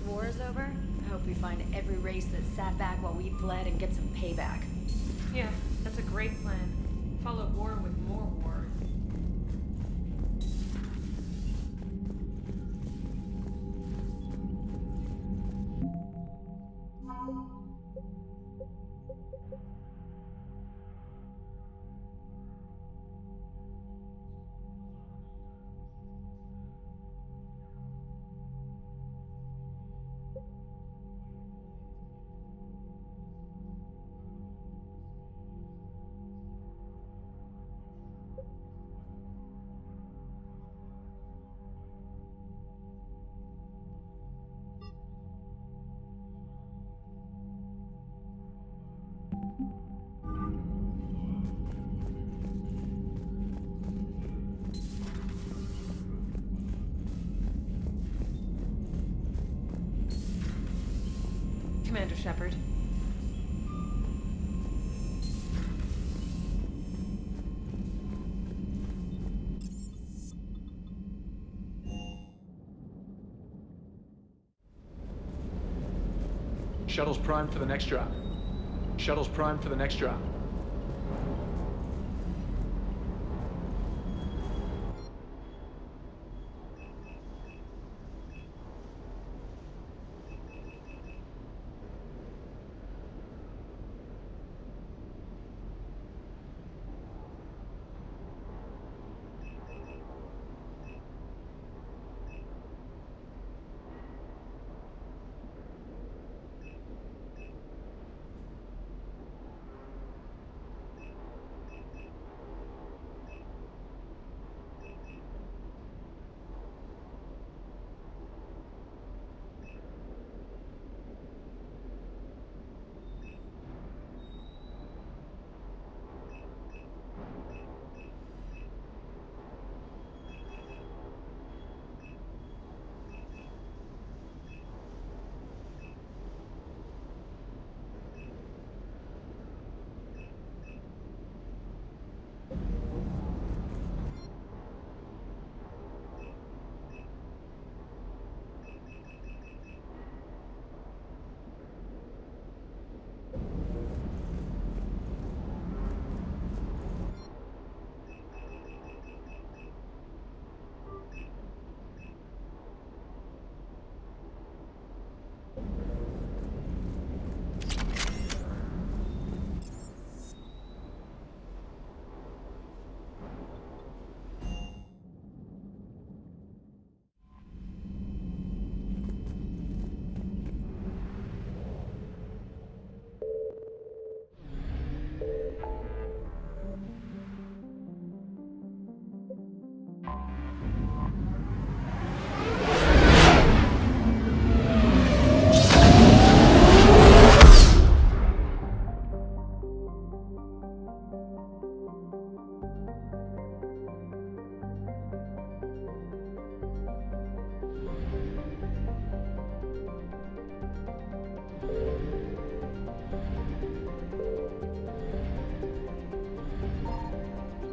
war is over, I hope we find every race that sat back while we bled and get some payback. Yeah, that's a great plan. Follow war with more war. Commander Shepard. Shuttle's primed for the next drop. Shuttle's primed for the next drop.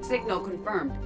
Signal confirmed.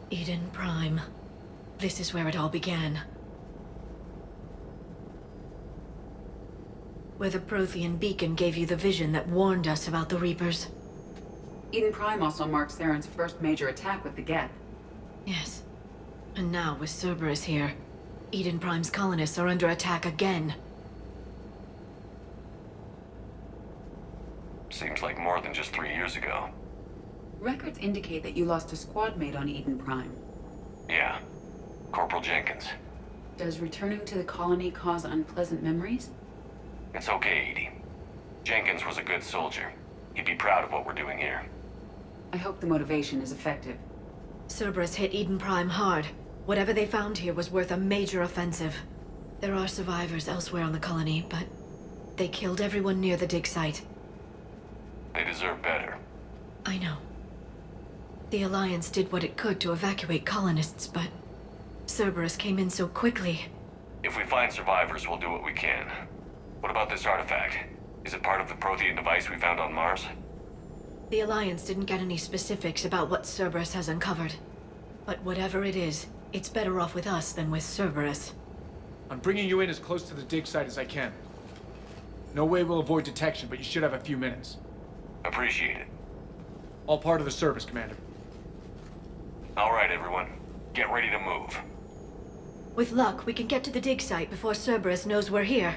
Eden Prime. This is where it all began. Where the Prothean beacon gave you the vision that warned us about the Reapers. Eden Prime also marks Saren's first major attack with the Geth. Yes. And now, with Cerberus here, Eden Prime's colonists are under attack again. Seems like more than just 3 years ago. Records indicate that you lost a squad mate on Eden Prime. Yeah. Corporal Jenkins. Does returning to the colony cause unpleasant memories? It's okay, Edie. Jenkins was a good soldier. He'd be proud of what we're doing here. I hope the motivation is effective. Cerberus hit Eden Prime hard. Whatever they found here was worth a major offensive. There are survivors elsewhere on the colony, but they killed everyone near the dig site. They deserve better. I know. The Alliance did what it could to evacuate colonists, but Cerberus came in so quickly. If we find survivors, we'll do what we can. What about this artifact? Is it part of the Prothean device we found on Mars? The Alliance didn't get any specifics about what Cerberus has uncovered. But whatever it is, it's better off with us than with Cerberus. I'm bringing you in as close to the dig site as I can. No way we'll avoid detection, but you should have a few minutes. Appreciate it. All part of the service, Commander. All right, everyone. Get ready to move. With luck, we can get to the dig site before Cerberus knows we're here.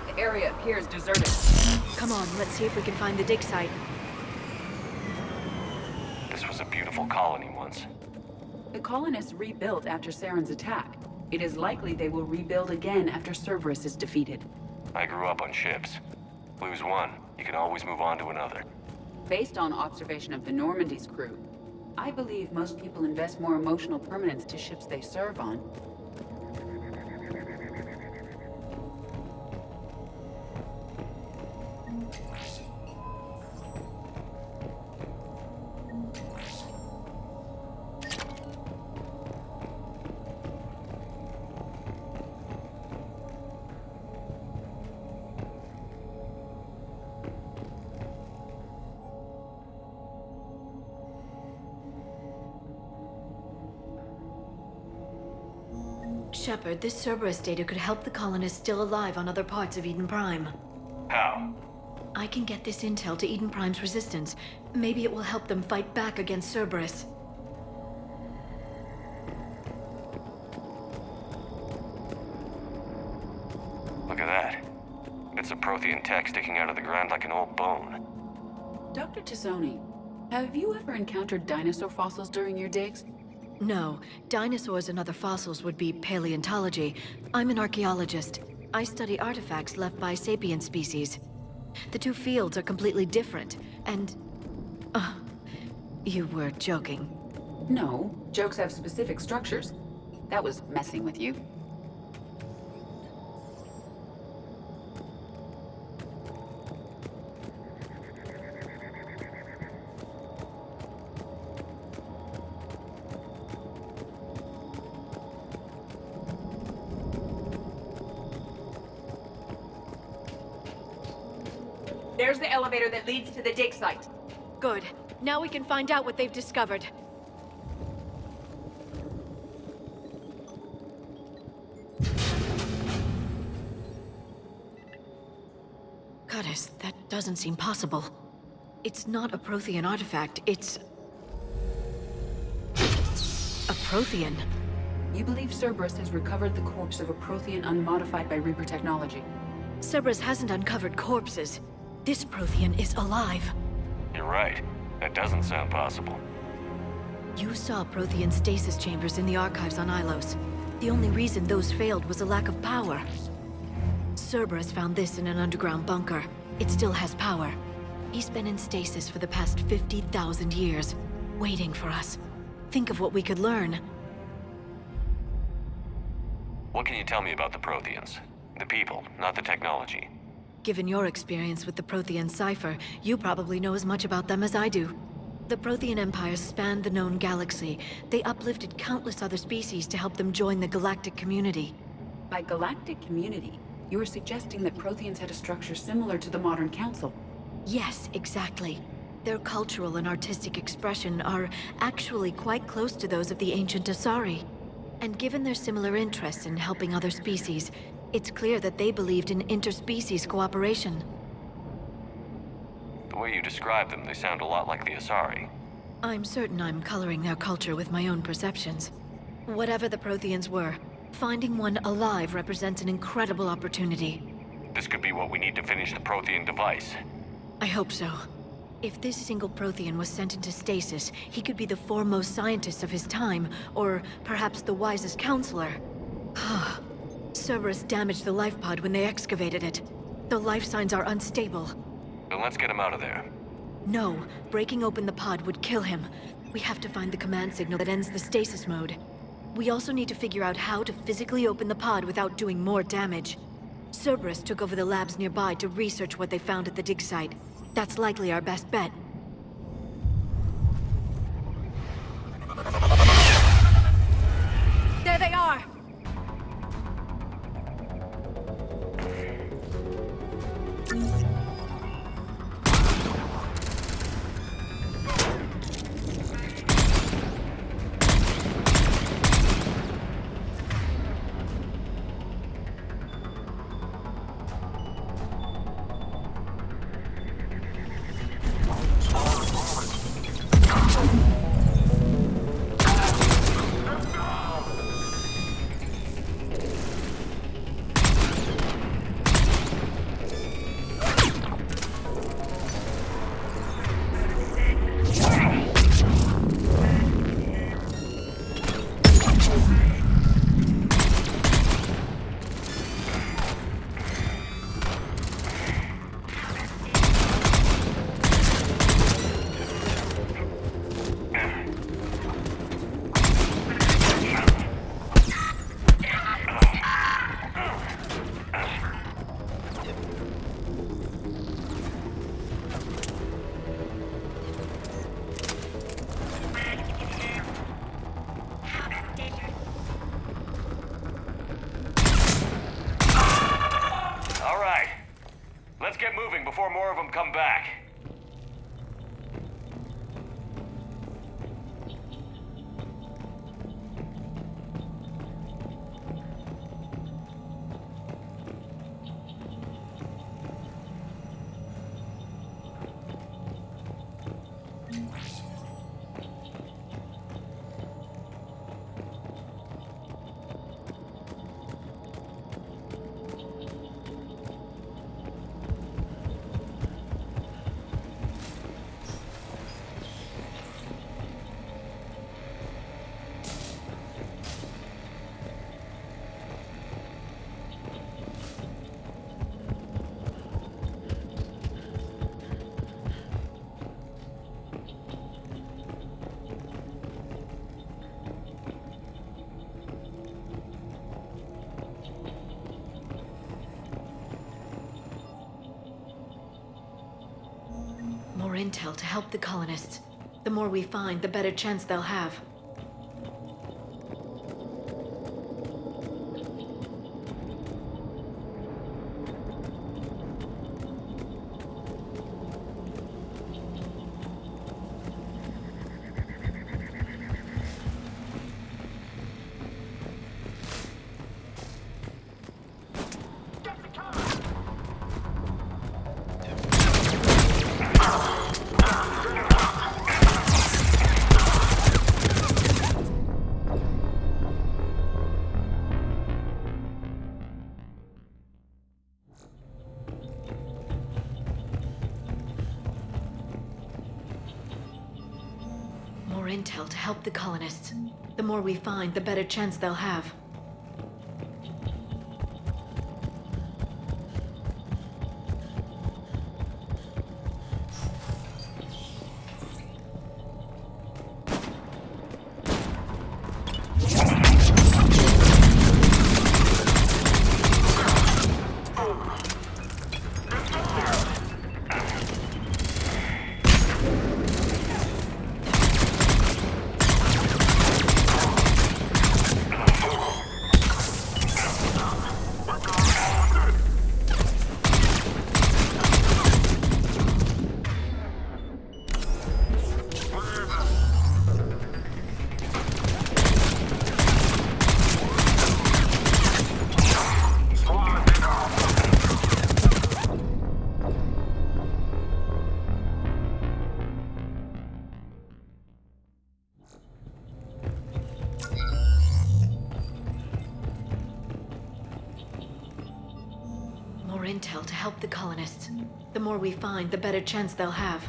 The area appears deserted. Come on, let's see if we can find the dig site. This was a beautiful colony once. The colonists rebuilt after Saren's attack. It is likely they will rebuild again after Cerberus is defeated. I grew up on ships. Lose one, you can always move on to another. Based on observation of the Normandy's crew, I believe most people invest more emotional permanence to ships they serve on. Shepard, this Cerberus data could help the colonists still alive on other parts of Eden Prime. How? I can get this intel to Eden Prime's resistance. Maybe it will help them fight back against Cerberus. Look at that. Bits of Prothean tech sticking out of the ground like an old bone. Dr. Tassoni, have you ever encountered dinosaur fossils during your digs? No, dinosaurs and other fossils would be paleontology. I'm an archaeologist. I study artifacts left by sapient species. The two fields are completely different, and... you were joking. No, jokes have specific structures. That was messing with you. There's the elevator that leads to the dig site. Good. Now we can find out what they've discovered. Goddess, that doesn't seem possible. It's not a Prothean artifact, it's... a Prothean. You believe Cerberus has recovered the corpse of a Prothean unmodified by Reaper technology? Cerberus hasn't uncovered corpses. This Prothean is alive. You're right. That doesn't sound possible. You saw Prothean stasis chambers in the archives on Ilos. The only reason those failed was a lack of power. Cerberus found this in an underground bunker. It still has power. He's been in stasis for the past 50,000 years, waiting for us. Think of what we could learn. What can you tell me about the Protheans? The people, not the technology. Given your experience with the Prothean cipher, you probably know as much about them as I do. The Prothean Empire spanned the known galaxy. They uplifted countless other species to help them join the galactic community. By galactic community, you are suggesting that Protheans had a structure similar to the modern council. Yes, exactly. Their cultural and artistic expression are actually quite close to those of the ancient Asari. And given their similar interests in helping other species, it's clear that they believed in interspecies cooperation. The way you describe them, they sound a lot like the Asari. I'm certain I'm coloring their culture with my own perceptions. Whatever the Protheans were, finding one alive represents an incredible opportunity. This could be what we need to finish the Prothean device. I hope so. If this single Prothean was sent into stasis, he could be the foremost scientist of his time, or perhaps the wisest counselor. Cerberus damaged the life pod when they excavated it. The life signs are unstable. Then let's get him out of there. No, breaking open the pod would kill him. We have to find the command signal that ends the stasis mode. We also need to figure out how to physically open the pod without doing more damage. Cerberus took over the labs nearby to research what they found at the dig site. That's likely our best bet. There they are! Before more of them come back. More intel to help the colonists. The more we find, the better chance they'll have. More intel to help the colonists. The more we find, the better chance they'll have. intel to help the colonists. The more we find, the better chance they'll have.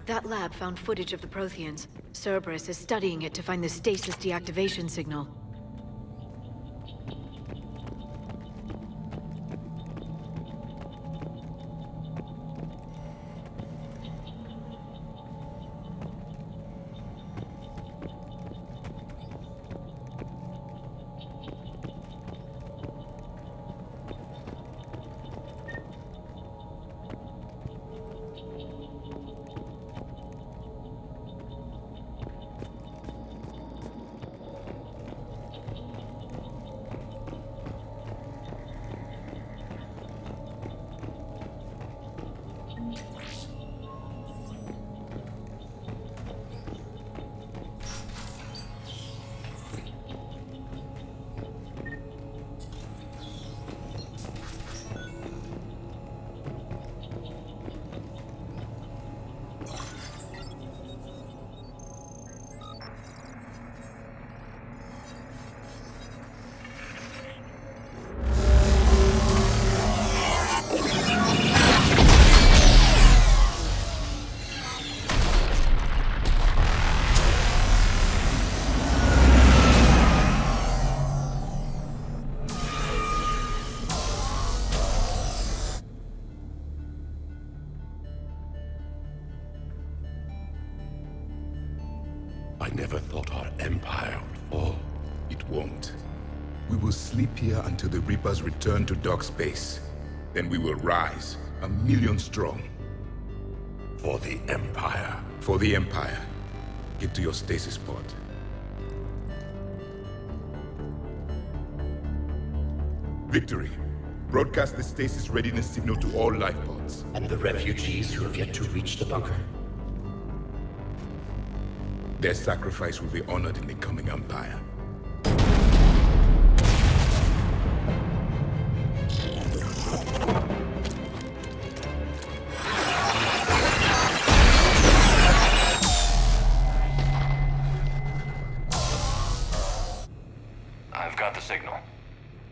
That lab found footage of the Protheans. Cerberus is studying it to find the stasis deactivation signal. I never thought our empire would fall. It won't. We will sleep here until the Reapers return to dark space. Then we will rise, 1,000,000 strong. For the empire. For the Empire. Get to your stasis pod. Victory. Broadcast the stasis readiness signal to all life pods. And the refugees who have yet to reach the bunker. Their sacrifice will be honored in the coming Empire.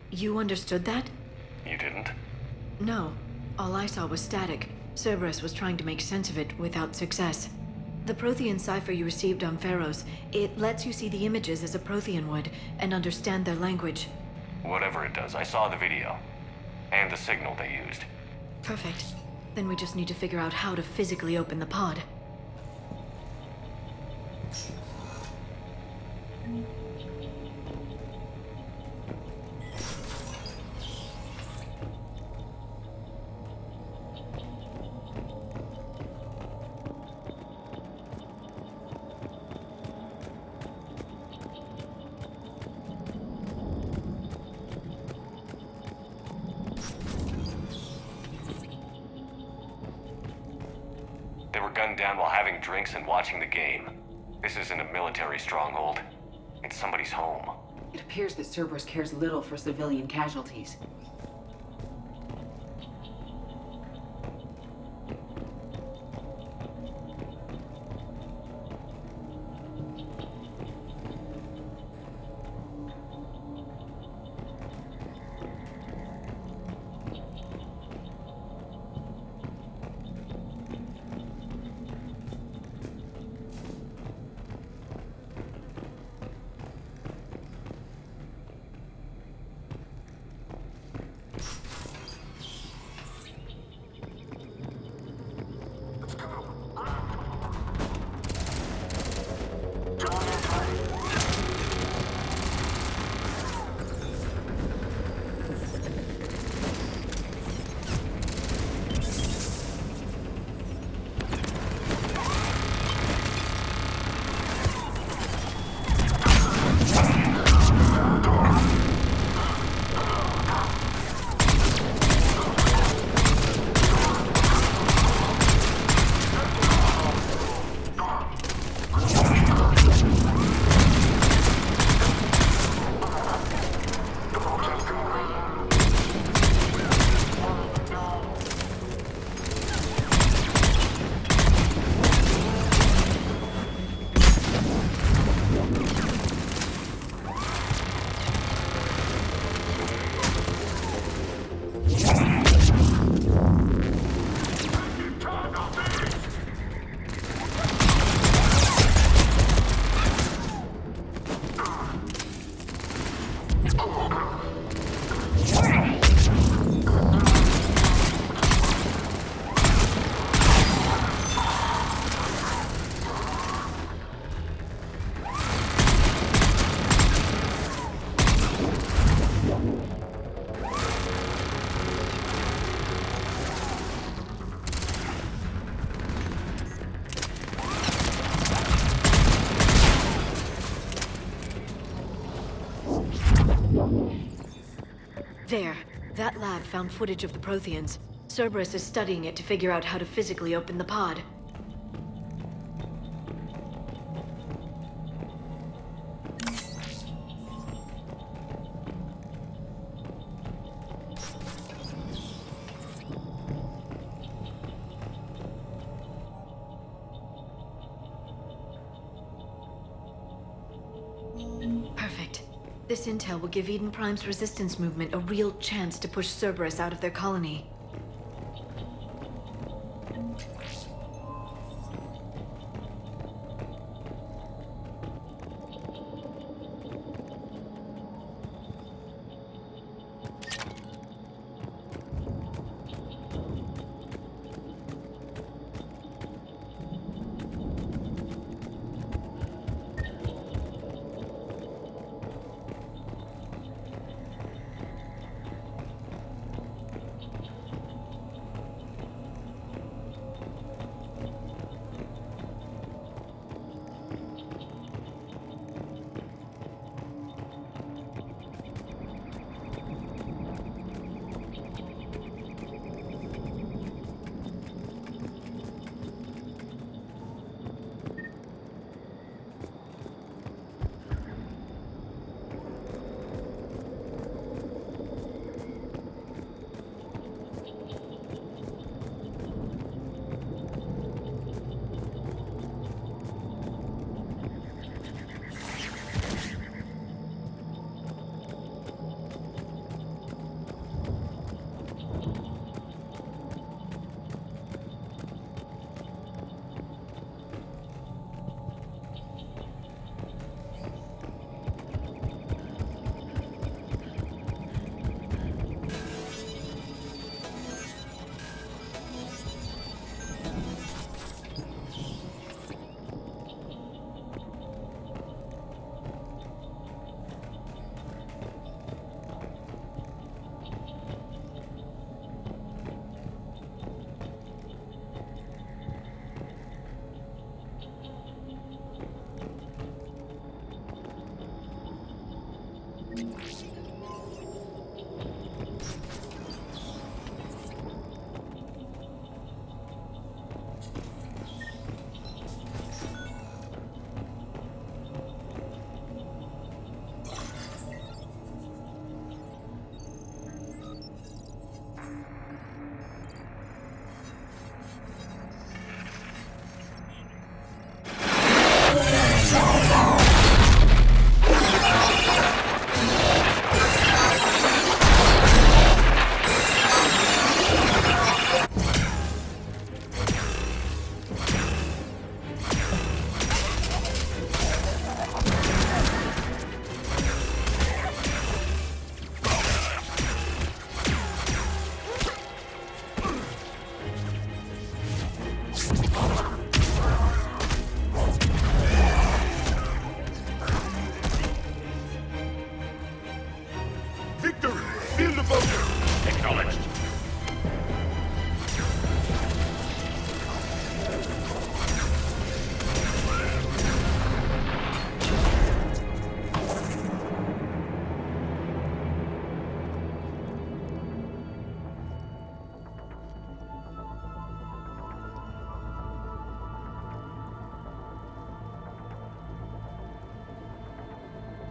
You understood that? You didn't? No. All I saw was static. Cerberus was trying to make sense of it without success. The Prothean cipher you received on Pharaohs, it lets you see the images as a Prothean would, and understand their language. Whatever it does, I saw the video. And the signal they used. Perfect. Then we just need to figure out how to physically open the pod. They were gunned down while having drinks and watching the game. This isn't a military stronghold. It's somebody's home. It appears that Cerberus cares little for civilian casualties. There. That lab found footage of the Protheans. Cerberus is studying it to figure out how to physically open the pod. Perfect. This intel will give Eden Prime's resistance movement a real chance to push Cerberus out of their colony.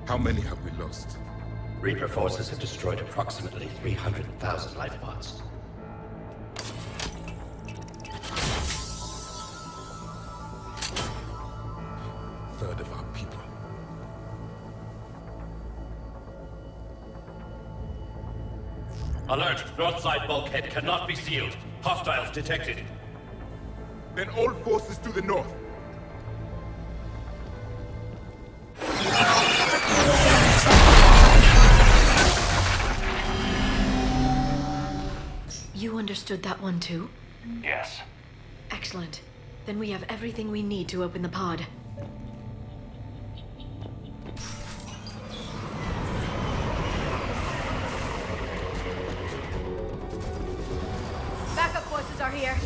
How many have we lost? Reaper forces have destroyed approximately 300,000 life pods. Third of our people. Alert! North side bulkhead cannot be sealed. Hostiles detected. Then all forces to the north. You understood that one too? Yes. Excellent. Then we have everything we need to open the pod. Backup forces are here.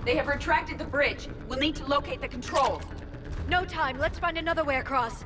They have retracted the bridge. We'll need to locate the controls. No time. Let's find another way across.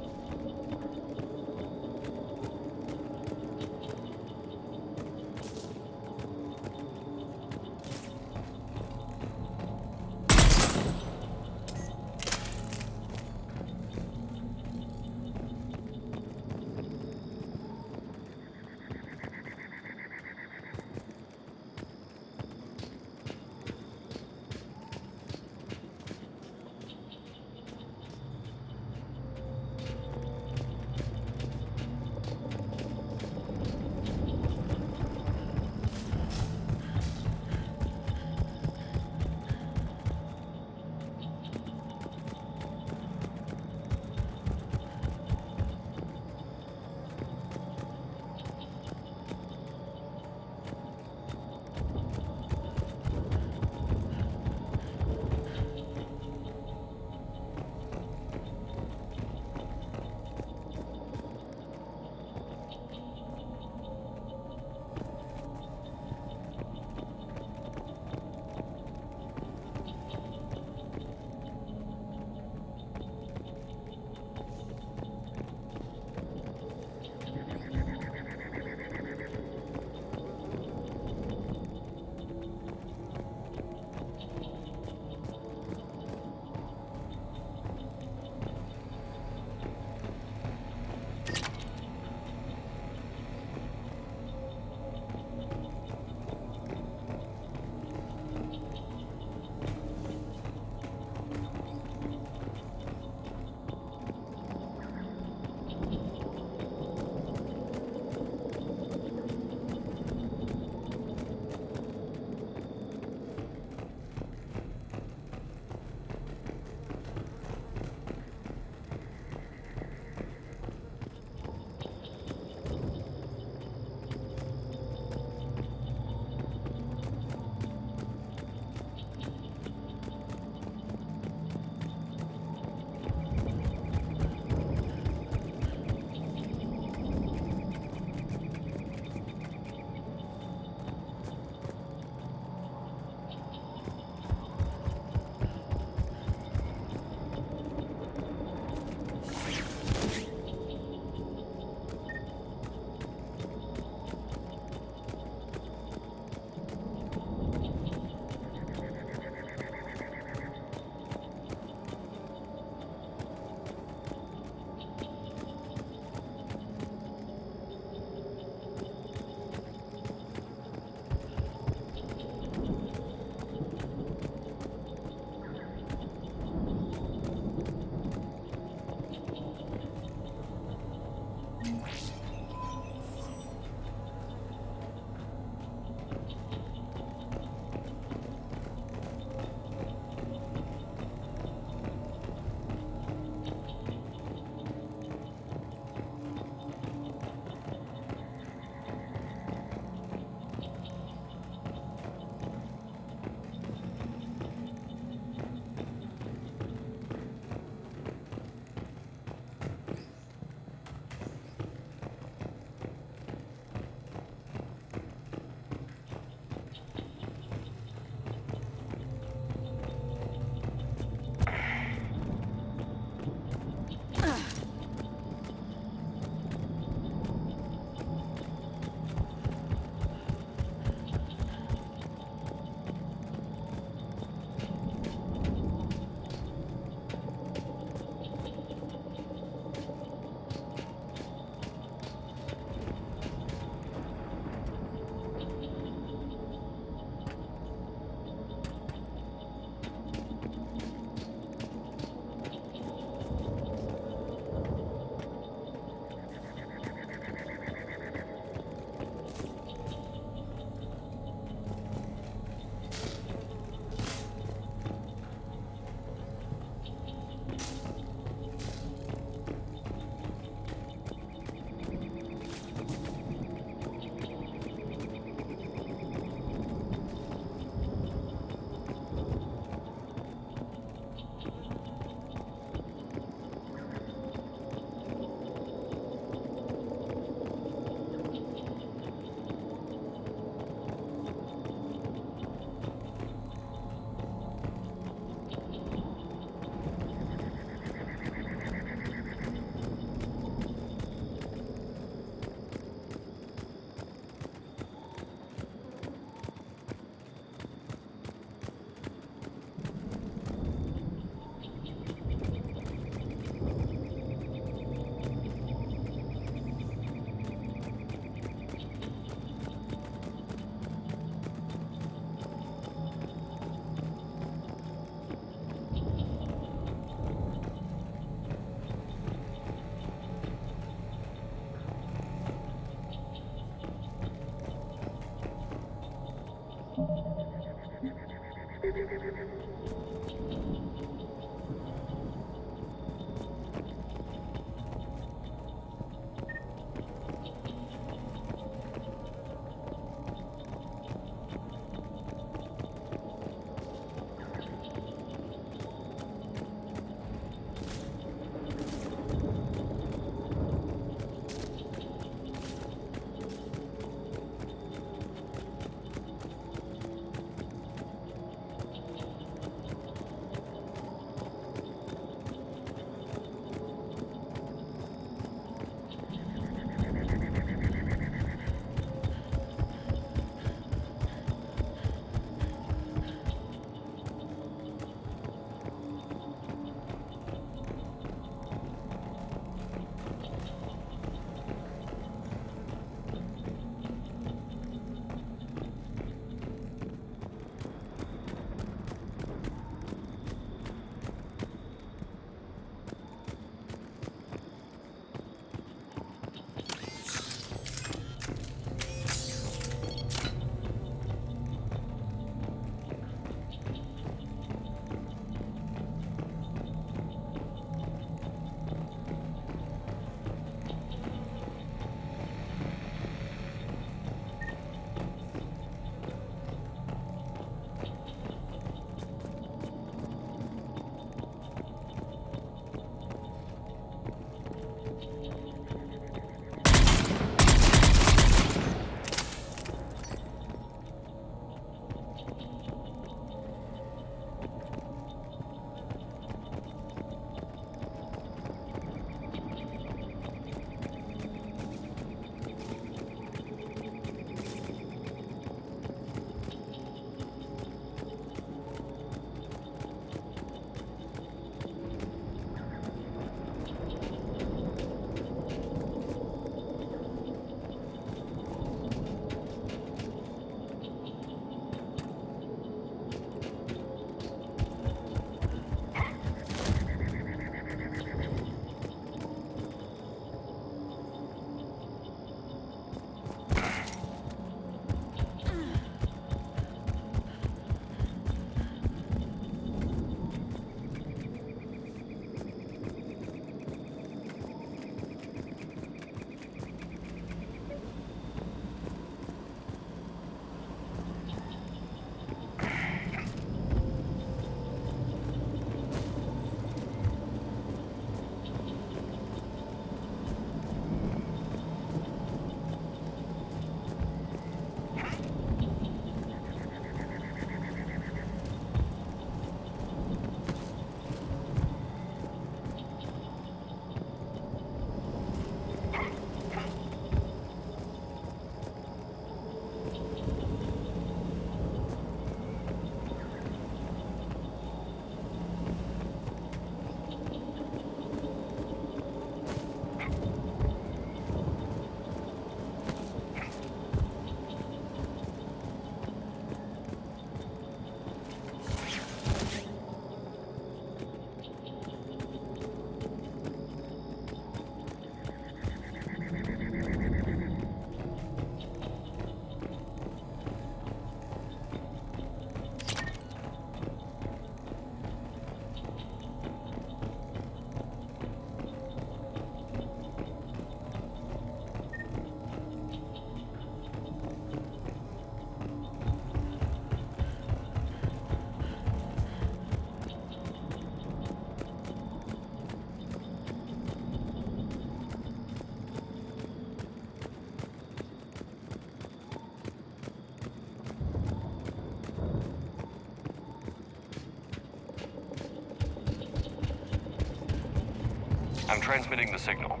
I'm transmitting the signal.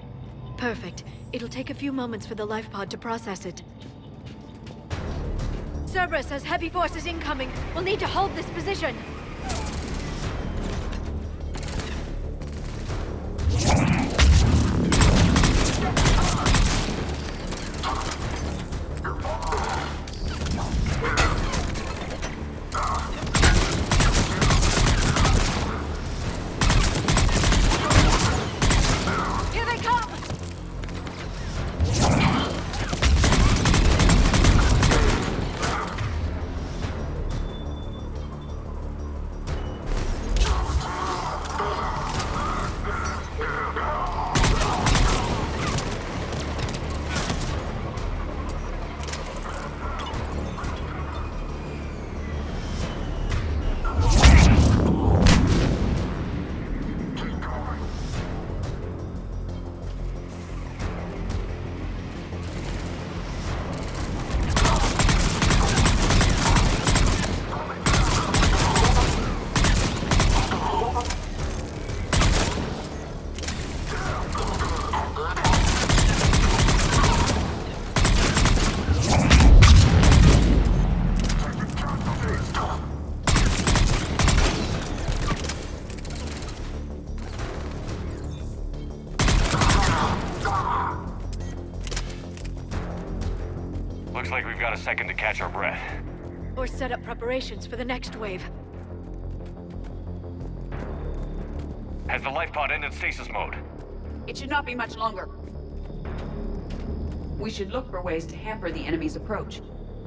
Perfect. It'll take a few moments for the life pod to process it. Cerberus has heavy forces incoming. We'll need to hold this position. Here they come! Looks like we've got a second to catch our breath. Or set up preparations for the next wave. Has the life pod ended stasis mode? It should not be much longer. We should look for ways to hamper the enemy's approach.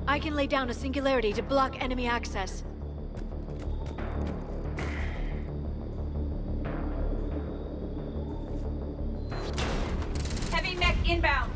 I can lay down a singularity to block enemy access. Heavy mech inbound.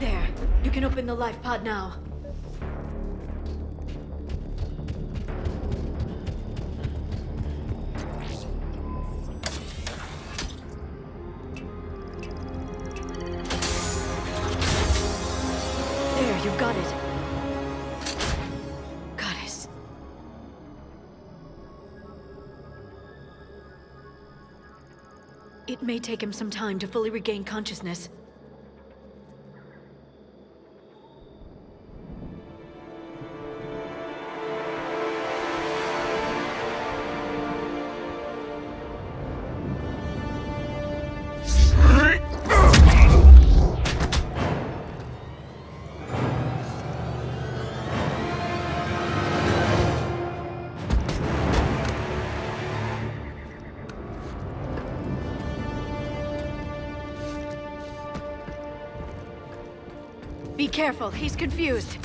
There. You can open the life pod now. There, you've got it. Goddess. It may take him some time to fully regain consciousness. careful, he's confused.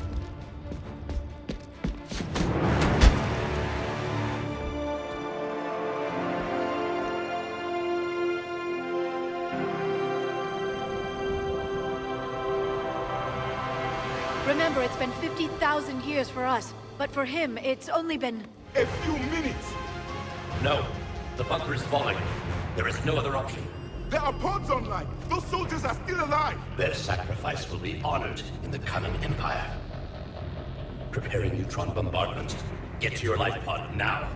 Remember, it's been 50,000 years for us, but for him, it's only been... A few minutes! No. The bunker is falling. There is no other option. There are pods online! Those soldiers are still alive! Their sacrifice will be honored in the coming Empire. Preparing neutron bombardment. Get to your life pod now.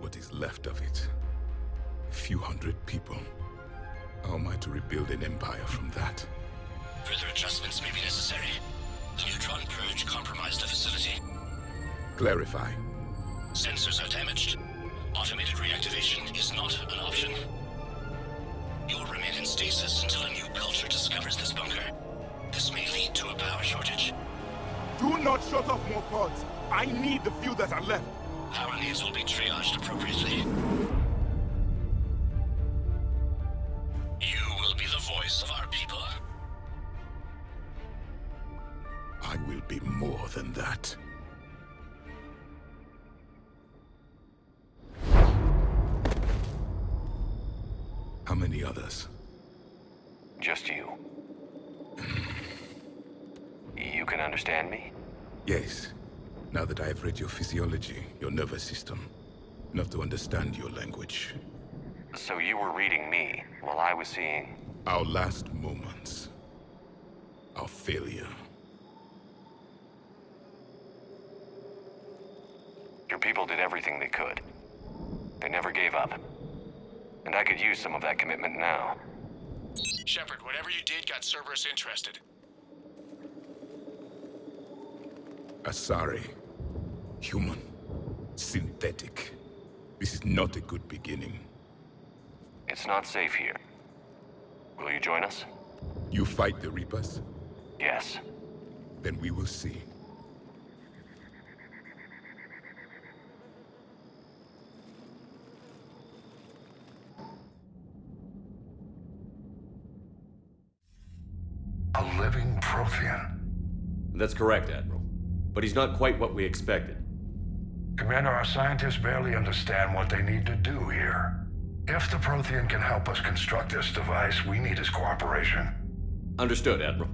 What is left of it? A few hundred people. How am I to rebuild an empire from that? Further adjustments may be necessary. The neutron purge compromised the facility. Clarify. Sensors are damaged. Automated reactivation is not an option. You'll remain in stasis until a new culture discovers this bunker. This may lead to a power shortage. Do not shut off more pods! I need the few that are left! Power needs will be triaged appropriately. You will be the voice of our people. I will be more than that. How many others? Just you. You can understand me? Yes. Now that I have read your physiology, your nervous system, enough to understand your language. So you were reading me while I was seeing... Our last moments. Our failure. Your people did everything they could. They never gave up. And I could use some of that commitment now. Shepard, whatever you did got Cerberus interested. Asari. Human. Synthetic. This is not a good beginning. It's not safe here. Will you join us? You fight the Reapers? Yes. Then we will see. A living Prothean. That's correct, Admiral. But he's not quite what we expected. Commander, our scientists barely understand what they need to do here. If the Prothean can help us construct this device, we need his cooperation. Understood, Admiral.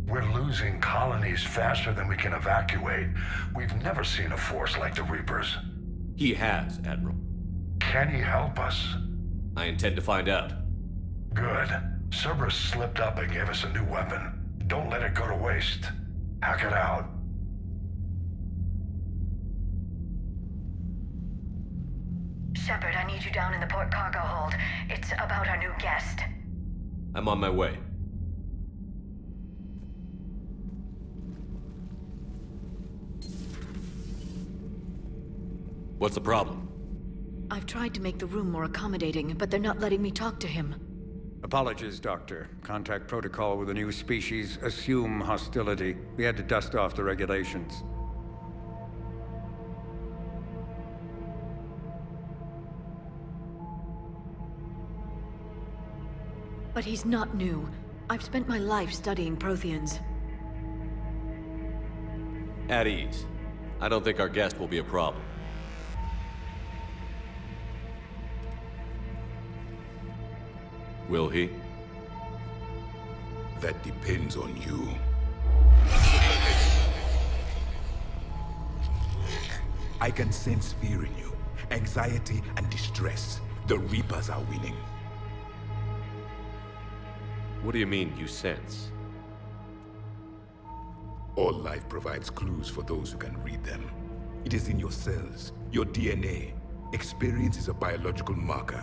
We're losing colonies faster than we can evacuate. We've never seen a force like the Reapers. He has, Admiral. Can he help us? I intend to find out. Good. Cerberus slipped up and gave us a new weapon. Don't let it go to waste. Hack it out. Shepard, I need you down in the port cargo hold. It's about our new guest. I'm on my way. What's the problem? I've tried to make the room more accommodating, but they're not letting me talk to him. Apologies, Doctor. Contact protocol with a new species. Assume hostility. We had to dust off the regulations. But he's not new. I've spent my life studying Protheans. At ease. I don't think our guest will be a problem. Will he? That depends on you. I can sense fear in you. Anxiety and distress. The Reapers are winning. What do you mean, you sense? All life provides clues for those who can read them. It is in your cells, your DNA. Experience is a biological marker.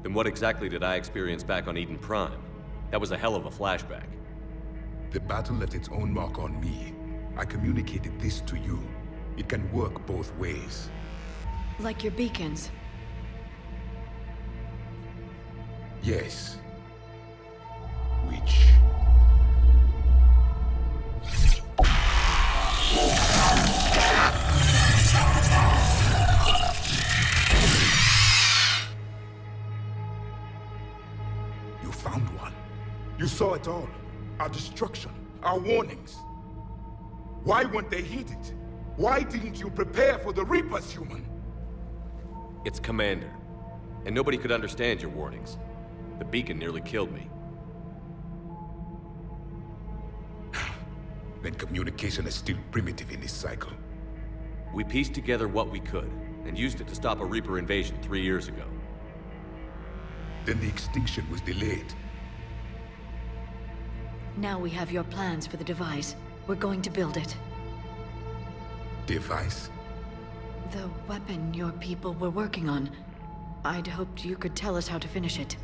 Then what exactly did I experience back on Eden Prime? That was a hell of a flashback. The battle left its own mark on me. I communicated this to you. It can work both ways. Like your beacons. Yes. Which... You found one. You saw it all. Our destruction, our warnings. Why weren't they heeded? Why didn't you prepare for the Reapers, human? It's Commander. And nobody could understand your warnings. The beacon nearly killed me. Then communication is still primitive in this cycle. We pieced together what we could, and used it to stop a Reaper invasion 3 years ago. Then the extinction was delayed. Now we have your plans for the device. We're going to build it. Device? The weapon your people were working on. I'd hoped you could tell us how to finish it.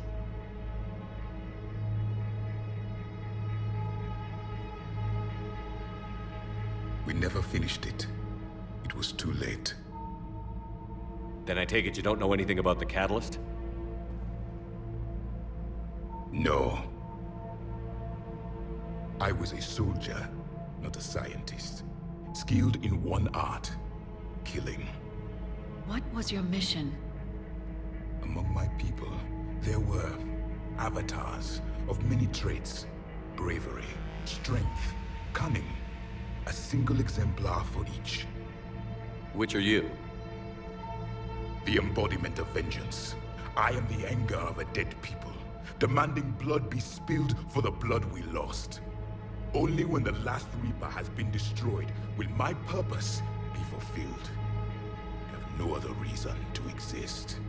We never finished it. It was too late. Then I take it you don't know anything about the catalyst? No. I was a soldier, not a scientist. Skilled in one art, killing. What was your mission? Among my people, there were avatars of many traits. Bravery, strength, cunning. A single exemplar for each. Which are you? The embodiment of vengeance. I am the anger of a dead people, demanding blood be spilled for the blood we lost. Only when the last Reaper has been destroyed will my purpose be fulfilled. I have no other reason to exist.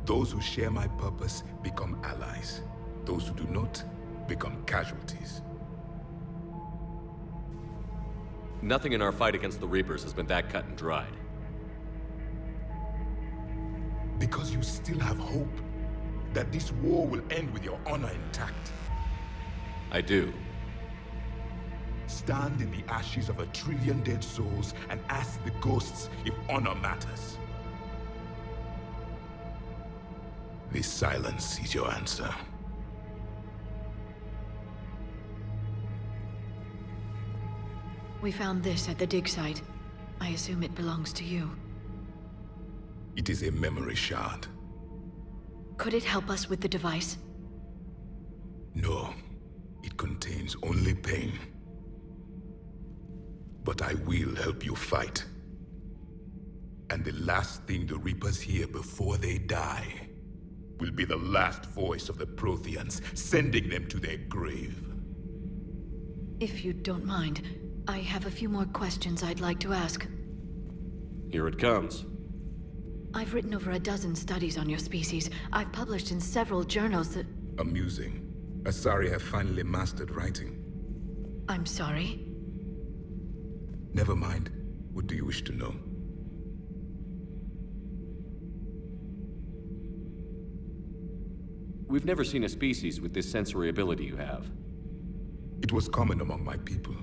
Those who share my purpose become allies. Those who do not become casualties. Nothing in our fight against the Reapers has been that cut and dried. Because you still have hope that this war will end with your honor intact. I do. Stand in the ashes of 1 trillion dead souls and ask the ghosts if honor matters. This silence is your answer. We found this at the dig site. I assume it belongs to you. It is a memory shard. Could it help us with the device? No, it contains only pain. But I will help you fight. And the last thing the Reapers hear before they die will be the last voice of the Protheans, sending them to their grave. If you don't mind, I have a few more questions I'd like to ask. Here it comes. I've written over a dozen studies on your species. I've published in several journals that... Amusing. Asari have finally mastered writing. I'm sorry? Never mind. What do you wish to know? We've never seen a species with this sensory ability you have. It was common among my people,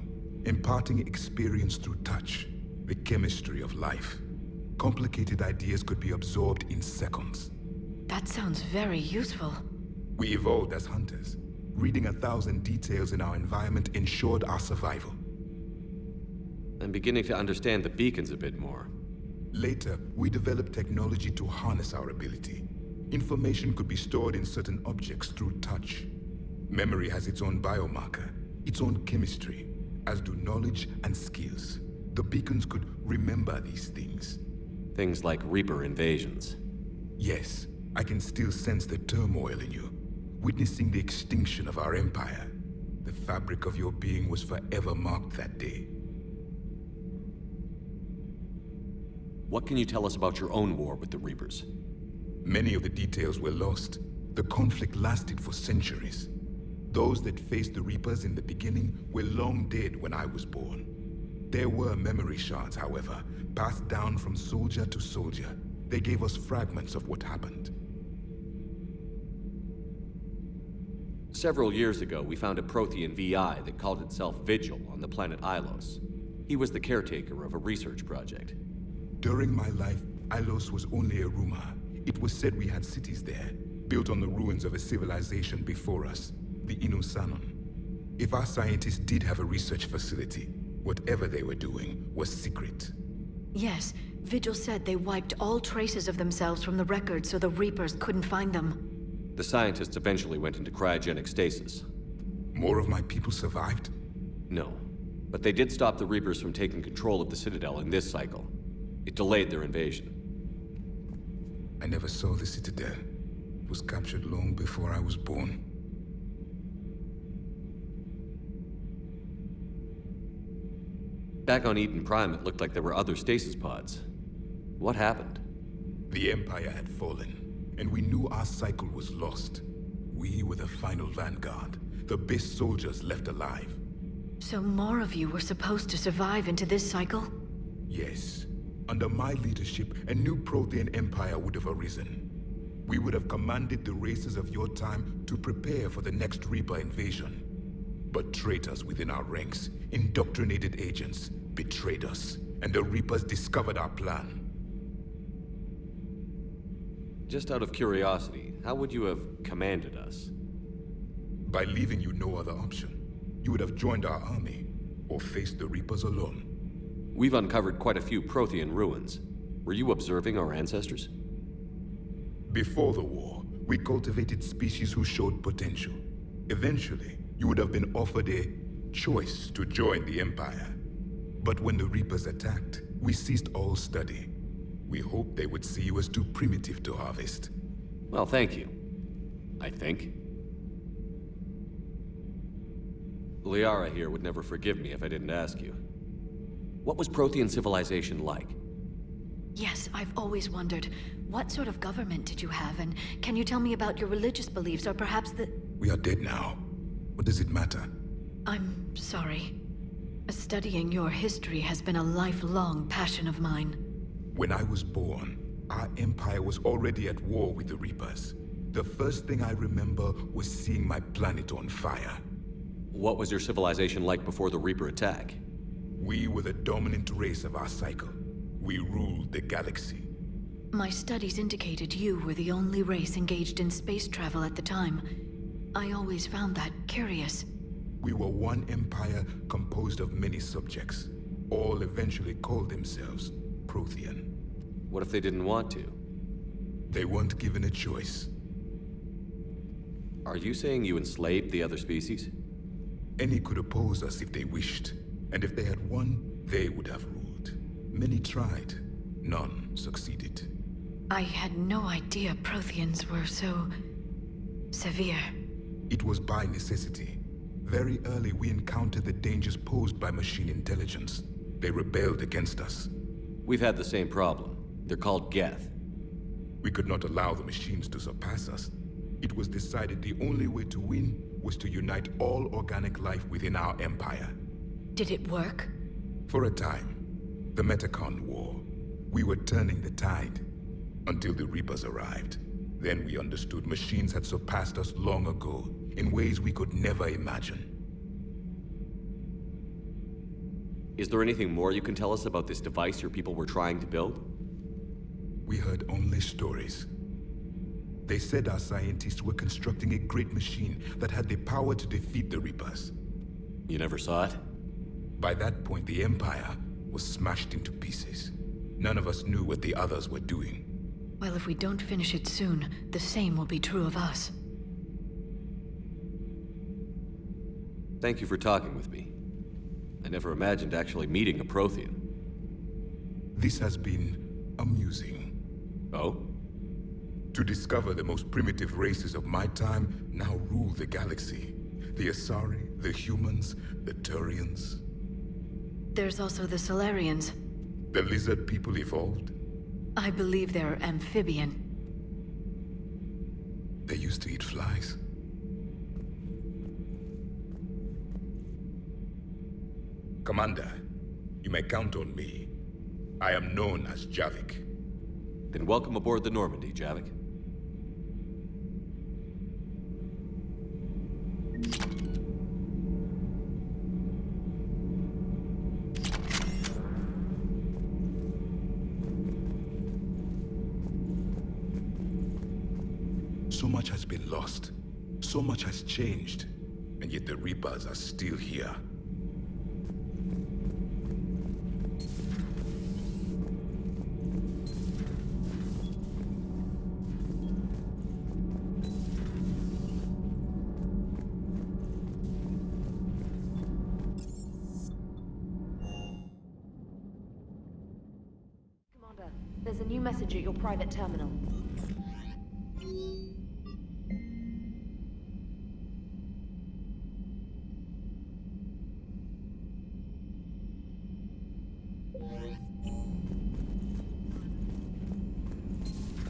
imparting experience through touch, the chemistry of life. Complicated ideas could be absorbed in seconds. That sounds very useful. We evolved as hunters. Reading 1,000 details in our environment ensured our survival. I'm beginning to understand the beacons a bit more. Later, we developed technology to harness our ability. Information could be stored in certain objects through touch. Memory has its own biomarker, its own chemistry, as do knowledge and skills. The beacons could remember these things. Things like Reaper invasions. Yes, I can still sense the turmoil in you, witnessing the extinction of our empire. The fabric of your being was forever marked that day. What can you tell us about your own war with the Reapers? Many of the details were lost. The conflict lasted for centuries. Those that faced the Reapers in the beginning were long dead when I was born. There were memory shards, however, passed down from soldier to soldier. They gave us fragments of what happened. Several years ago, we found a Prothean VI that called itself Vigil on the planet Ilos. He was the caretaker of a research project. During my life, Ilos was only a rumor. It was said we had cities there, built on the ruins of a civilization before us, the Inosanon. If our scientists did have a research facility, whatever they were doing was secret. Yes, Vigil said they wiped all traces of themselves from the records so the Reapers couldn't find them. The scientists eventually went into cryogenic stasis. More of my people survived? No, but they did stop the Reapers from taking control of the Citadel in this cycle. It delayed their invasion. I never saw the Citadel. It was captured long before I was born. Back on Eden Prime, it looked like there were other stasis pods. What happened? The Empire had fallen, and we knew our cycle was lost. We were the final vanguard, the best soldiers left alive. So more of you were supposed to survive into this cycle? Yes. Under my leadership, a new Prothean empire would have arisen. We would have commanded the races of your time to prepare for the next Reaper invasion. But traitors within our ranks, indoctrinated agents, betrayed us, and the Reapers discovered our plan. Just out of curiosity, how would you have commanded us? By leaving you no other option. You would have joined our army, or faced the Reapers alone. We've uncovered quite a few Prothean ruins. Were you observing our ancestors? Before the war, we cultivated species who showed potential. Eventually, you would have been offered a choice to join the Empire. But when the Reapers attacked, we ceased all study. We hoped they would see you as too primitive to harvest. Well, thank you. I think. Liara here would never forgive me if I didn't ask you. What was Prothean civilization like? Yes, I've always wondered. What sort of government did you have, and can you tell me about your religious beliefs, or perhaps the... We are dead now. What does it matter? I'm sorry. Studying your history has been a lifelong passion of mine. When I was born, our empire was already at war with the Reapers. The first thing I remember was seeing my planet on fire. What was your civilization like before the Reaper attack? We were the dominant race of our cycle. We ruled the galaxy. My studies indicated you were the only race engaged in space travel at the time. I always found that curious. We were one empire composed of many subjects. All eventually called themselves Prothean. What if they didn't want to? They weren't given a choice. Are you saying you enslaved the other species? Any could oppose us if they wished. And if they had won, they would have ruled. Many tried. None succeeded. I had no idea Protheans were so... severe. It was by necessity. Very early we encountered the dangers posed by machine intelligence. They rebelled against us. We've had the same problem. They're called Geth. We could not allow the machines to surpass us. It was decided the only way to win was to unite all organic life within our empire. Did it work? For a time. The Metacon War. We were turning the tide. Until the Reapers arrived. Then we understood machines had surpassed us long ago, in ways we could never imagine. Is there anything more you can tell us about this device your people were trying to build? We heard only stories. They said our scientists were constructing a great machine that had the power to defeat the Reapers. You never saw it? By that point, the Empire was smashed into pieces. None of us knew what the others were doing. Well, if we don't finish it soon, the same will be true of us. Thank you for talking with me. I never imagined actually meeting a Prothean. This has been amusing. Oh? To discover the most primitive races of my time now rule the galaxy. The Asari, the humans, the Turians. There's also the Solarians. The lizard people evolved? I believe they're amphibian. They used to eat flies. Commander, You may count on me. I am known as Javik. Then welcome aboard the Normandy, Javik. So much has been lost. So much has changed. And yet the Reapers are still here. Commander, there's a new message at your private terminal.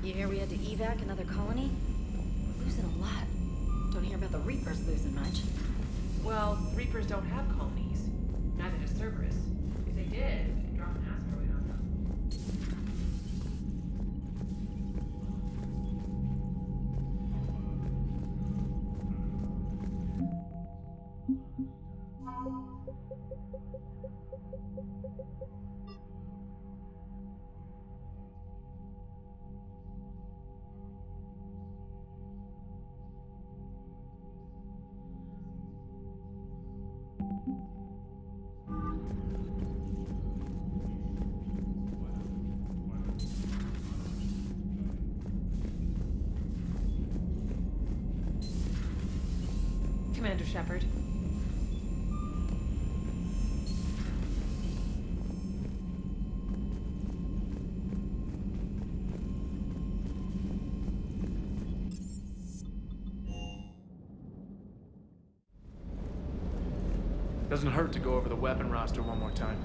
You hear we had to evac another colony? We're losing a lot. Don't hear about the Reapers losing much. Well, Reapers don't have colonies. Neither does Cerberus. If they did, they'd drop an asteroid on them. Commander Shepard. Doesn't hurt to go over the weapon roster one more time.